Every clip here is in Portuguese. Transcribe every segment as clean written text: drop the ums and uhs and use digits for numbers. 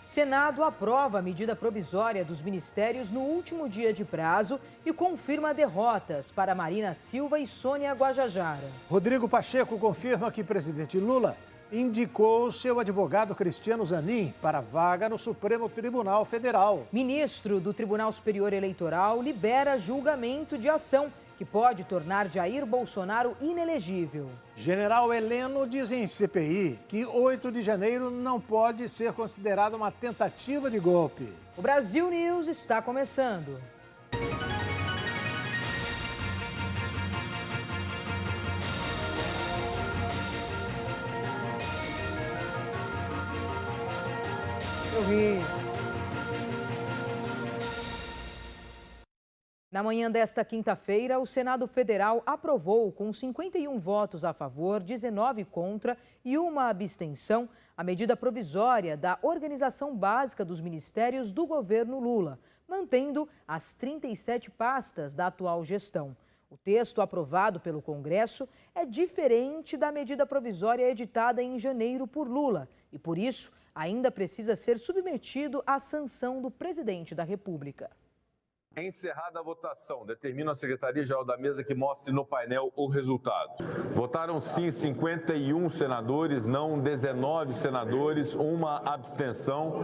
Senado aprova a medida provisória dos ministérios no último dia de prazo e confirma derrotas para Marina Silva e Sônia Guajajara. Rodrigo Pacheco confirma que presidente Lula indicou seu advogado Cristiano Zanin para vaga no Supremo Tribunal Federal. Ministro do Tribunal Superior Eleitoral libera julgamento de ação que pode tornar Jair Bolsonaro inelegível. General Heleno diz em CPI que 8 de janeiro não pode ser considerado uma tentativa de golpe. O Brasil News está começando. Na manhã desta quinta-feira, o Senado Federal aprovou, com 51 votos a favor, 19 contra e uma abstenção, a medida provisória da organização básica dos ministérios do governo Lula, mantendo as 37 pastas da atual gestão. O texto aprovado pelo Congresso é diferente da medida provisória editada em janeiro por Lula e, por isso, ainda precisa ser submetido à sanção do presidente da República. Encerrada a votação, determino a Secretaria-Geral da Mesa que mostre no painel o resultado. Votaram sim 51 senadores, não 19 senadores, uma abstenção.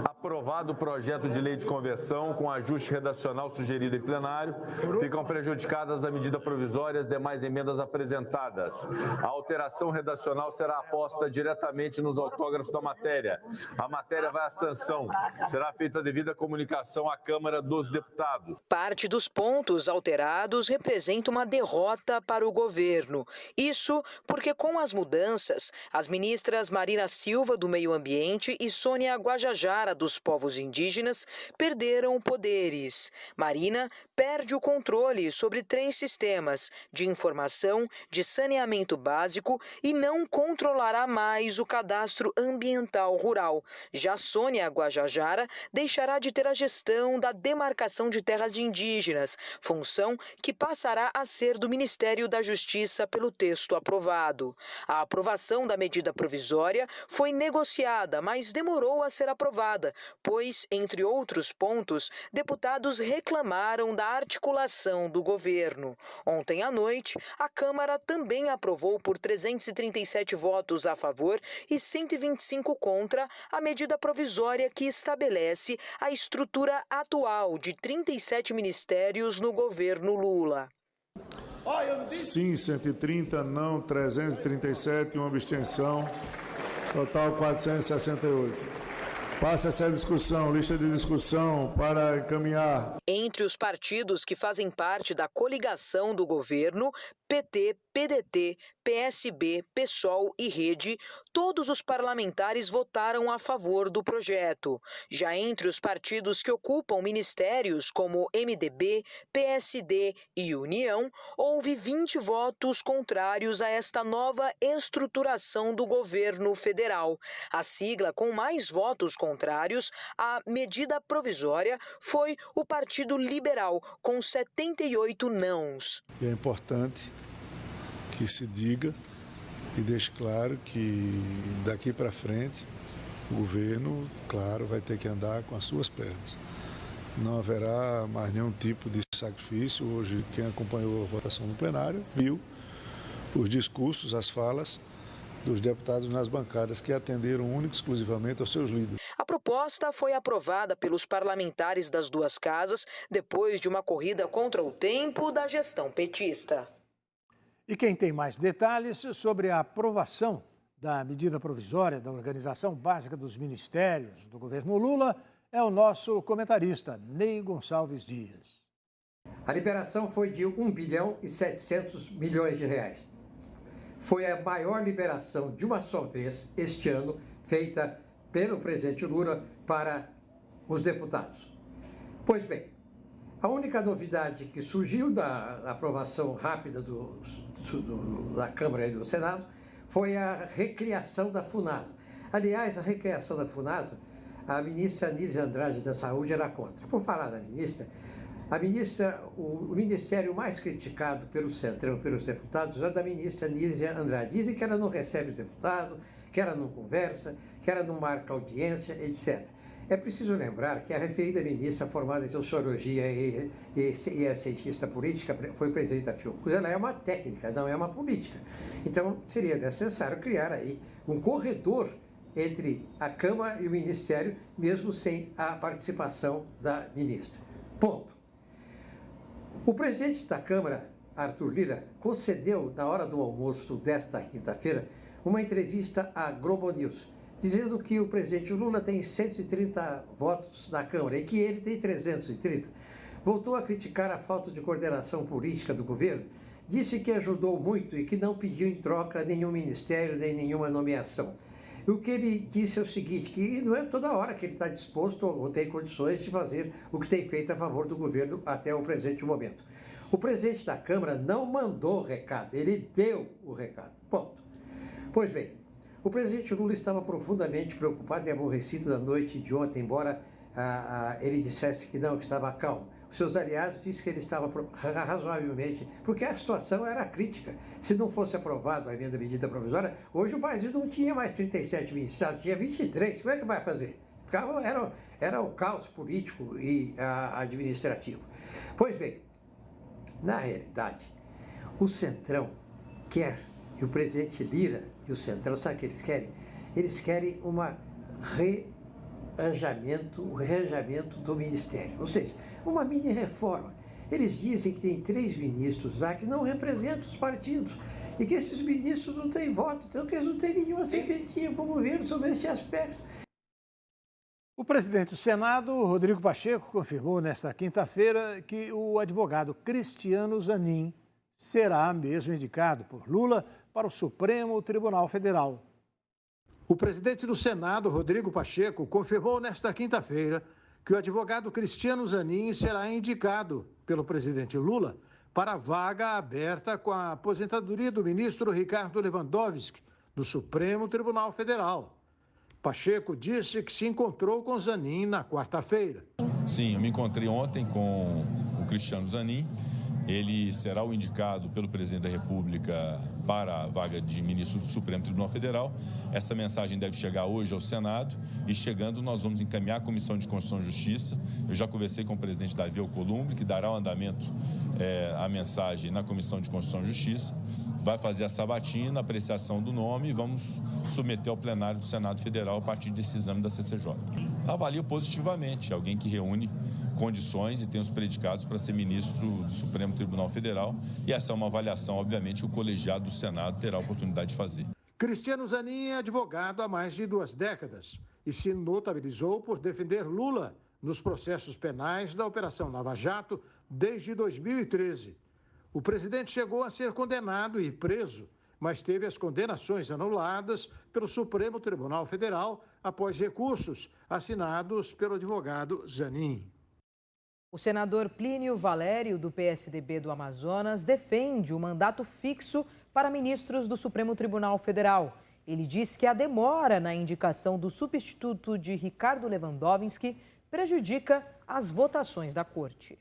Aprovado o projeto de lei de conversão com ajuste redacional sugerido em plenário. Ficam prejudicadas a medida provisória e as demais emendas apresentadas. A alteração redacional será aposta diretamente nos autógrafos da matéria. A matéria vai à sanção. Será feita a devida comunicação à Câmara dos Deputados. Parte dos pontos alterados representa uma derrota para o governo. Isso porque, com as mudanças, as ministras Marina Silva, do Meio Ambiente, e Sônia Guajajara, dos Povos Indígenas, perderam poderes. Marina perde o controle sobre 3 sistemas de informação, de saneamento básico e não controlará mais o cadastro ambiental rural. Já Sônia Guajajara deixará de ter a gestão da demarcação de terras de indígenas, função que passará a ser do Ministério da Justiça pelo texto aprovado. A aprovação da medida provisória foi negociada, mas demorou a ser aprovada, pois, entre outros pontos, deputados reclamaram da articulação do governo. Ontem à noite, a Câmara também aprovou por 337 votos a favor e 125 contra a medida provisória que estabelece a estrutura atual de 37 ministérios no governo Lula. Sim, 130, não 337, uma abstenção, total 468. Passa essa discussão, lista de discussão para encaminhar. Entre os partidos que fazem parte da coligação do governo, PT, PDT, PSB, PSOL e Rede, todos os parlamentares votaram a favor do projeto. Já entre os partidos que ocupam ministérios como MDB, PSD e União, houve 20 votos contrários a esta nova estruturação do governo federal. A sigla com mais votos contrários à medida provisória foi o Partido Liberal, com 78 nãos. É importante que se diga e deixe claro que daqui para frente o governo, claro, vai ter que andar com as suas pernas. Não haverá mais nenhum tipo de sacrifício. Hoje, quem acompanhou a votação no plenário viu os discursos, as falas dos deputados nas bancadas que atenderam única e exclusivamente aos seus líderes. A proposta foi aprovada pelos parlamentares das duas casas depois de uma corrida contra o tempo da gestão petista. E quem tem mais detalhes sobre a aprovação da medida provisória da Organização Básica dos Ministérios do governo Lula é o nosso comentarista, Ney Gonçalves Dias. A liberação foi de 1 bilhão e 700 milhões de reais. Foi a maior liberação de uma só vez este ano, feita pelo presidente Lula para os deputados. Pois bem, a única novidade que surgiu da aprovação rápida da Câmara e do Senado foi a recriação da FUNASA. Aliás, a recriação da FUNASA, a ministra Anísia Andrade da Saúde era contra. Por falar da ministra, o ministério mais criticado pelo Centrão, pelos deputados, é da ministra Anísia Andrade. Dizem que ela não recebe os deputados, que ela não conversa, que ela não marca audiência, etc. É preciso lembrar que a referida ministra formada em sociologia e é cientista política, foi presidente da Fiocruz, ela é uma técnica, não é uma política. Então, seria necessário criar aí um corredor entre a Câmara e o Ministério, mesmo sem a participação da ministra. Ponto. O presidente da Câmara, Arthur Lira, concedeu, na hora do almoço desta quinta-feira, uma entrevista à Globo News, dizendo que o presidente Lula tem 130 votos na Câmara e que ele tem 330. Voltou a criticar a falta de coordenação política do governo, disse que ajudou muito e que não pediu em troca nenhum ministério nem nenhuma nomeação. O que ele disse é o seguinte, que não é toda hora que ele está disposto ou tem condições de fazer o que tem feito a favor do governo até o presente momento. O presidente da Câmara não mandou recado, ele deu o recado. Ponto. Pois bem, o presidente Lula estava profundamente preocupado e aborrecido na noite de ontem, embora ele dissesse que não, que estava calmo. Os seus aliados disseram que ele estava razoavelmente, porque a situação era crítica. Se não fosse aprovada a emenda da medida provisória, hoje o Brasil não tinha mais 37 ministérios, tinha 23. Como é que vai fazer? Era o caos político e administrativo. Pois bem, na realidade, o Centrão quer, e o presidente Lira e o Centrão, sabe o que eles querem? Eles querem um rearranjamento do Ministério, ou seja, uma mini-reforma. Eles dizem que tem 3 ministros lá que não representam os partidos e que esses ministros não têm voto, então que eles não têm nenhuma serventia para o governo sobre esse aspecto. O presidente do Senado, Rodrigo Pacheco, confirmou nesta quinta-feira que o advogado Cristiano Zanin será mesmo indicado por Lula para o Supremo Tribunal Federal. O presidente do Senado, Rodrigo Pacheco, confirmou nesta quinta-feira que o advogado Cristiano Zanin será indicado pelo presidente Lula para a vaga aberta com a aposentadoria do ministro Ricardo Lewandowski no Supremo Tribunal Federal. Pacheco disse que se encontrou com Zanin na quarta-feira. Sim, eu me encontrei ontem com o Cristiano Zanin. Ele será o indicado pelo presidente da República para a vaga de ministro do Supremo Tribunal Federal. Essa mensagem deve chegar hoje ao Senado e, chegando, nós vamos encaminhar a Comissão de Constituição e Justiça. Eu já conversei com o presidente Davi Alcolumbre, que dará o andamento à mensagem na Comissão de Constituição e Justiça. Vai fazer a sabatina, a apreciação do nome e vamos submeter ao plenário do Senado Federal a partir desse exame da CCJ. Avalio positivamente alguém que reúne condições e tem os predicados para ser ministro do Supremo Tribunal Federal, e essa é uma avaliação, obviamente, que o colegiado do Senado terá a oportunidade de fazer. Cristiano Zanin é advogado há mais de 2 décadas e se notabilizou por defender Lula nos processos penais da Operação Lava Jato desde 2013. O presidente chegou a ser condenado e preso, mas teve as condenações anuladas pelo Supremo Tribunal Federal após recursos assinados pelo advogado Zanin. O senador Plínio Valério, do PSDB do Amazonas, defende o mandato fixo para ministros do Supremo Tribunal Federal. Ele diz que a demora na indicação do substituto de Ricardo Lewandowski prejudica as votações da Corte.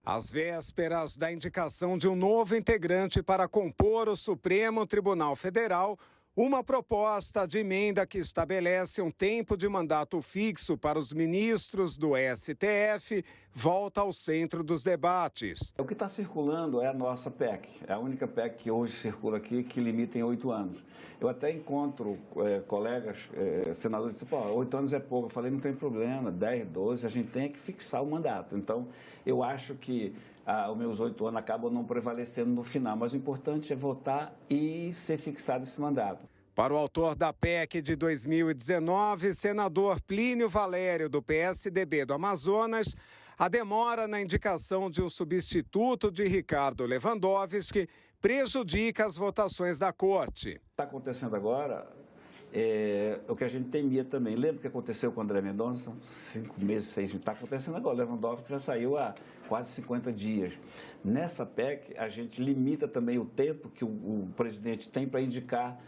Às vésperas da indicação de um novo integrante para compor o Supremo Tribunal Federal, uma proposta de emenda que estabelece um tempo de mandato fixo para os ministros do STF volta ao centro dos debates. O que está circulando é a nossa PEC, é a única PEC que hoje circula aqui que limita em 8 anos. Eu até encontro colegas, senadores, que dizem, 8 anos é pouco. Eu falei, não tem problema, 10, 12, a gente tem que fixar o mandato. Então, eu acho que os meus 8 anos acabam não prevalecendo no final, mas o importante é votar e ser fixado esse mandato. Para o autor da PEC de 2019, senador Plínio Valério, do PSDB do Amazonas, a demora na indicação de um substituto de Ricardo Lewandowski prejudica as votações da Corte. Está acontecendo agora o que a gente temia também. Lembra o que aconteceu com o André Mendonça? 5 meses, 6 meses. Está acontecendo agora. O Lewandowski já saiu há quase 50 dias. Nessa PEC, a gente limita também o tempo que o presidente tem para indicar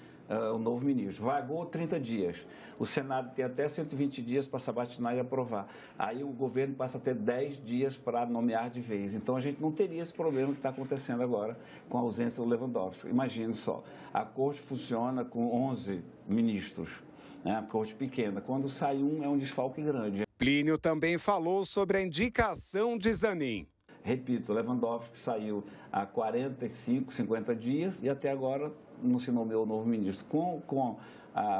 o novo ministro. Vagou 30 dias. O Senado tem até 120 dias para sabatinar e aprovar. Aí o governo passa a ter 10 dias para nomear de vez. Então, a gente não teria esse problema que está acontecendo agora com a ausência do Lewandowski. Imagine só, a Corte funciona com 11 ministros. né? Corte pequena. Quando sai um, é um desfalque grande. Plínio também falou sobre a indicação de Zanin. Repito, Lewandowski saiu há 45, 50 dias e até agora não se nomeou o novo ministro. Com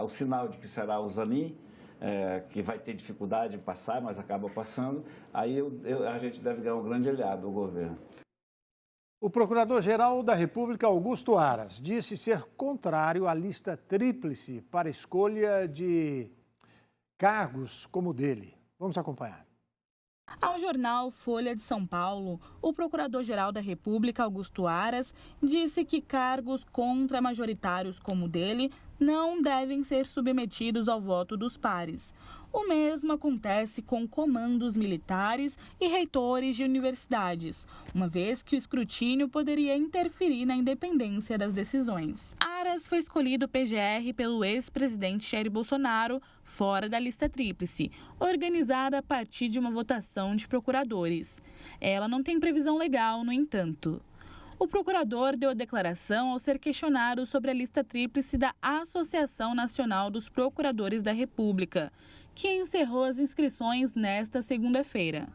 o sinal de que será o Zanin, que vai ter dificuldade em passar, mas acaba passando, aí a gente deve ganhar um grande aliado do governo. O Procurador-Geral da República, Augusto Aras, disse ser contrário à lista tríplice para escolha de cargos como o dele. Vamos acompanhar. Ao jornal Folha de São Paulo, o Procurador-Geral da República, Augusto Aras, disse que cargos contramajoritários como o dele não devem ser submetidos ao voto dos pares. O mesmo acontece com comandos militares e reitores de universidades, uma vez que o escrutínio poderia interferir na independência das decisões. Aras foi escolhido PGR pelo ex-presidente Jair Bolsonaro, fora da lista tríplice, organizada a partir de uma votação de procuradores. Ela não tem previsão legal, no entanto. O procurador deu a declaração ao ser questionado sobre a lista tríplice da Associação Nacional dos Procuradores da República, que encerrou as inscrições nesta segunda-feira.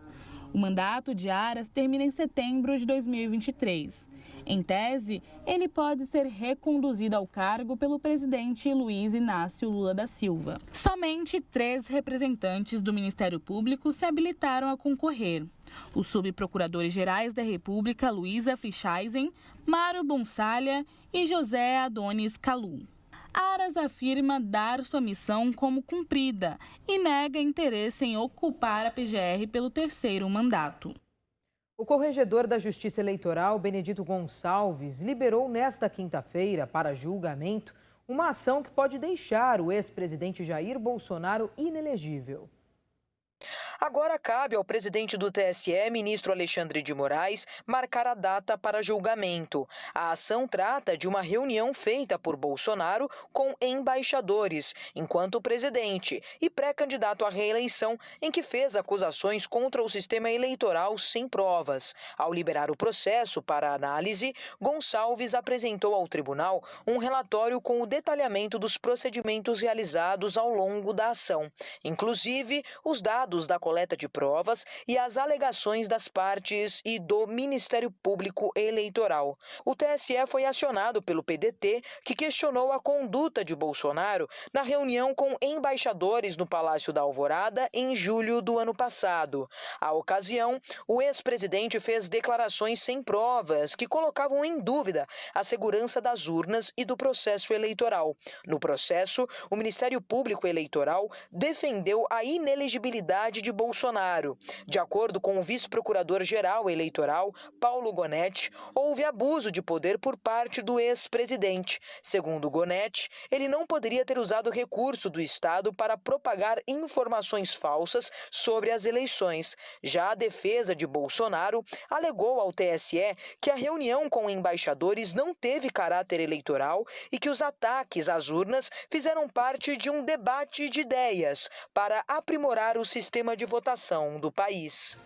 O mandato de Aras termina em setembro de 2023. Em tese, ele pode ser reconduzido ao cargo pelo presidente Luiz Inácio Lula da Silva. Somente 3 representantes do Ministério Público se habilitaram a concorrer: os subprocuradores-gerais da República Luísa Fichaisen, Mário Bonsalha e José Adonis Calu. Aras afirma dar sua missão como cumprida e nega interesse em ocupar a PGR pelo 3º mandato. O corregedor da Justiça Eleitoral, Benedito Gonçalves, liberou nesta quinta-feira para julgamento uma ação que pode deixar o ex-presidente Jair Bolsonaro inelegível. Agora cabe ao presidente do TSE, ministro Alexandre de Moraes, marcar a data para julgamento. A ação trata de uma reunião feita por Bolsonaro com embaixadores, enquanto presidente e pré-candidato à reeleição, em que fez acusações contra o sistema eleitoral sem provas. Ao liberar o processo para análise, Gonçalves apresentou ao tribunal um relatório com o detalhamento dos procedimentos realizados ao longo da ação, inclusive os dados da coleta de provas e as alegações das partes e do Ministério Público Eleitoral. O TSE foi acionado pelo PDT, que questionou a conduta de Bolsonaro na reunião com embaixadores no Palácio da Alvorada em julho do ano passado. À ocasião, o ex-presidente fez declarações sem provas que colocavam em dúvida a segurança das urnas e do processo eleitoral. No processo, o Ministério Público Eleitoral defendeu a inelegibilidade de Bolsonaro. De acordo com o vice-procurador-geral eleitoral, Paulo Gonetti, houve abuso de poder por parte do ex-presidente. Segundo Gonetti, ele não poderia ter usado recurso do Estado para propagar informações falsas sobre as eleições. Já a defesa de Bolsonaro alegou ao TSE que a reunião com embaixadores não teve caráter eleitoral e que os ataques às urnas fizeram parte de um debate de ideias para aprimorar o sistema de votação do país.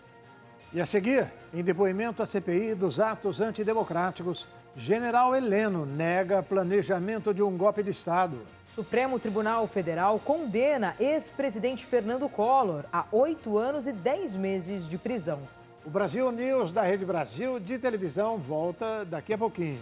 E a seguir, em depoimento à CPI dos atos antidemocráticos, General Heleno nega planejamento de um golpe de Estado. Supremo Tribunal Federal condena ex-presidente Fernando Collor a 8 anos e 10 meses de prisão. O Brasil News da Rede Brasil de televisão volta daqui a pouquinho.